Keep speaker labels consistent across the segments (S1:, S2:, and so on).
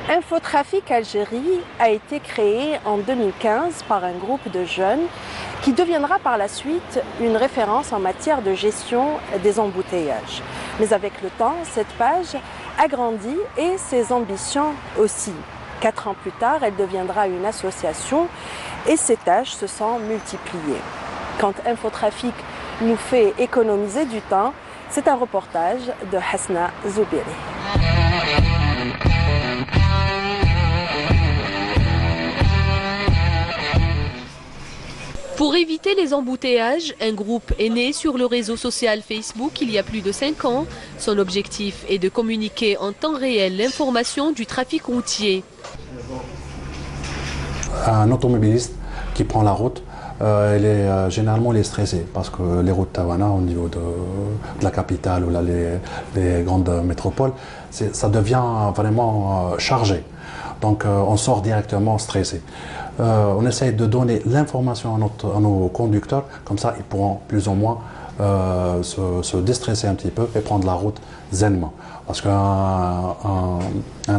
S1: Infotrafic Algérie a été créé en 2015 par un groupe de jeunes qui deviendra par la suite une référence en matière de gestion des embouteillages. Mais avec le temps, cette page a grandi et ses ambitions aussi. 4 ans plus tard, elle deviendra une association et ses tâches se sont multipliées. Quand Infotrafic nous fait économiser du temps, c'est un reportage de Hasna Zoubiri.
S2: Pour éviter les embouteillages, un groupe est né sur le réseau social Facebook il y a plus de 5 ans. Son objectif est de communiquer en temps réel l'information du trafic routier.
S3: Un automobiliste qui prend la route, généralement il est stressé parce que les routes Tawana au niveau de la capitale ou là, les grandes métropoles, ça devient vraiment chargé. Donc on sort directement stressé. On essaye de donner l'information à nos conducteurs, comme ça ils pourront plus ou moins se déstresser un petit peu et prendre la route zenement. Parce qu'un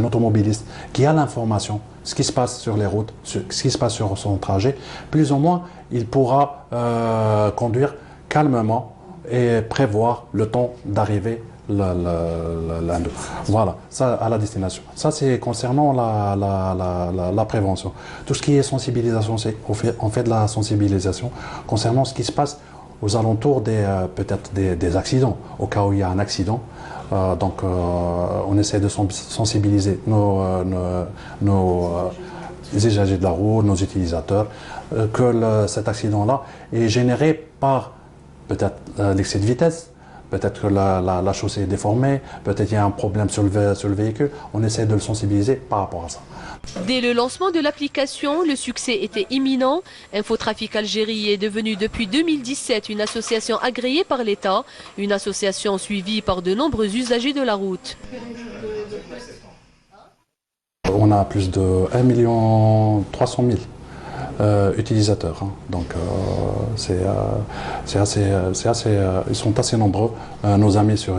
S3: automobiliste qui a l'information, ce qui se passe sur les routes, ce qui se passe sur son trajet, plus ou moins il pourra conduire calmement et prévoir le temps d'arriver voilà, ça à la destination. Ça c'est concernant la prévention. Tout ce qui est sensibilisation, on fait de la sensibilisation concernant ce qui se passe aux alentours peut-être des accidents, au cas où il y a un accident. On essaie de sensibiliser nos usagers de la route, nos utilisateurs, que cet accident-là est généré par peut-être l'excès de vitesse. Peut-être que la chaussée est déformée, peut-être qu'il y a un problème sur le véhicule. On essaie de le sensibiliser par rapport à ça.
S2: Dès le lancement de l'application, le succès était imminent. Infotrafic Algérie est devenue depuis 2017 une association agréée par l'État, une association suivie par de nombreux usagers de la route.
S3: On a plus de 1 300 000 utilisateurs. Donc ils sont assez nombreux, nos amis sur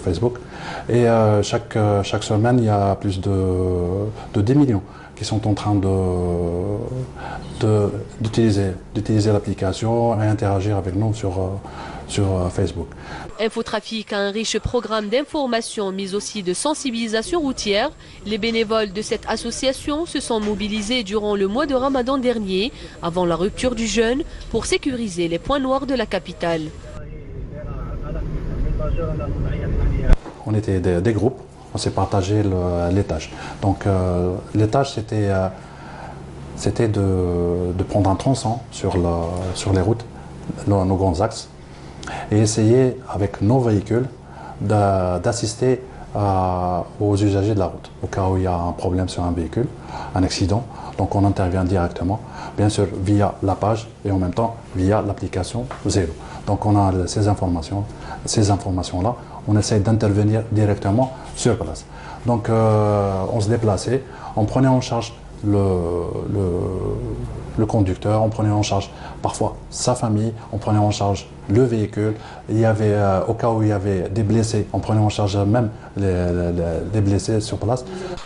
S3: Facebook. Et chaque semaine, il y a plus de 10 millions qui sont en train d'utiliser l'application et interagir avec nous sur Facebook.
S2: Infotrafic a un riche programme d'information mais aussi de sensibilisation routière. Les bénévoles de cette association se sont mobilisés durant le mois de Ramadan dernier, avant la rupture du jeûne, pour sécuriser les points noirs de la capitale.
S3: On était des groupes, on s'est partagé les tâches. Donc les tâches c'était de prendre un tronçon sur les routes, nos grands axes, et essayer avec nos véhicules d'assister aux usagers de la route. Au cas où il y a un problème sur un véhicule, un accident, donc on intervient directement, bien sûr via la page et en même temps via l'application Zélo. Donc on a ces informations-là, on essaie d'intervenir directement sur place. Donc on se déplaçait, on prenait en charge le conducteur, on prenait en charge parfois sa famille, on prenait en charge le véhicule. Il y avait, au cas où il y avait des blessés, on prenait en charge même les blessés sur place.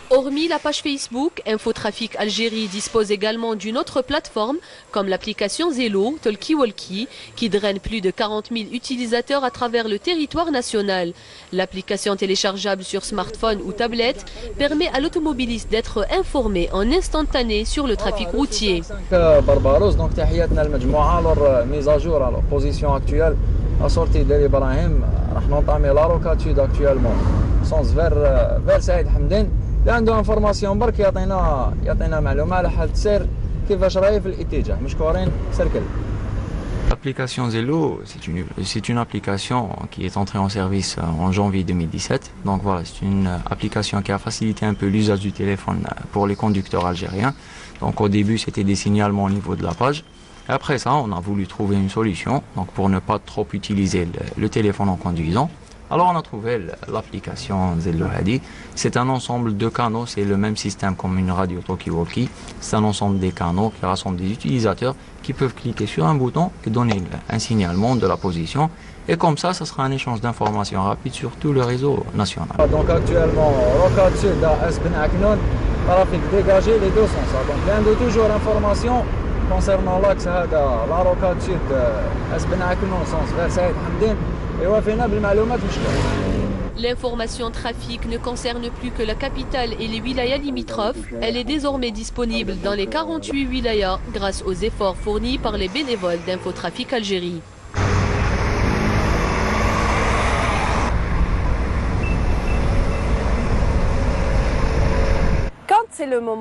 S2: Hormis la page Facebook, Infotrafic Algérie dispose également d'une autre plateforme comme l'application Zélo, Talkie-Walkie, qui draine plus de 40 000 utilisateurs à travers le territoire national. L'application téléchargeable sur smartphone ou tablette permet à l'automobiliste d'être informé en instantané sur le trafic routier.
S4: Barbaros, donc تحياتنا للمجموعة leur mise à jour, leur position actuelle, la sortie d'El Ibrahim, راح ننطامي la rocatude actuellement, sens vers سعيد حمدين, اللي عنده انفورماسيون برك يعطينا معلومة على حالة السير كيفاش راهي في الاتجاه، مشكورين سيركل.
S5: L'application Zélo, c'est une application qui est entrée en service en janvier 2017. Donc voilà, c'est une application qui a facilité un peu l'usage du téléphone pour les conducteurs algériens. Donc au début, c'était des signalements au niveau de la page. Après ça, on a voulu trouver une solution donc pour ne pas trop utiliser le téléphone en conduisant. Alors on a trouvé l'application Zello Hadi. C'est un ensemble de canaux, c'est le même système comme une radio talkie-walkie. C'est un ensemble des canaux qui rassemble des utilisateurs qui peuvent cliquer sur un bouton et donner un signalement de la position. Et comme ça sera un échange d'informations rapide sur tout le réseau national.
S4: Donc actuellement, Rocade Sud à Es Ben Aknoun, trafic dégagé les deux sens. Donc plein de toujours informations concernant l'axe la Rocade Sud Es Ben Aknoun sens vers Saïd Hamdin. Et وافينا بالمعلومات مشكلة.
S2: L'information trafic ne concerne plus que la capitale et les wilayas limitrophes. Elle est désormais disponible dans les 48 wilayas grâce aux efforts fournis par les bénévoles d'Infotrafic Algérie.
S1: Quand c'est le moment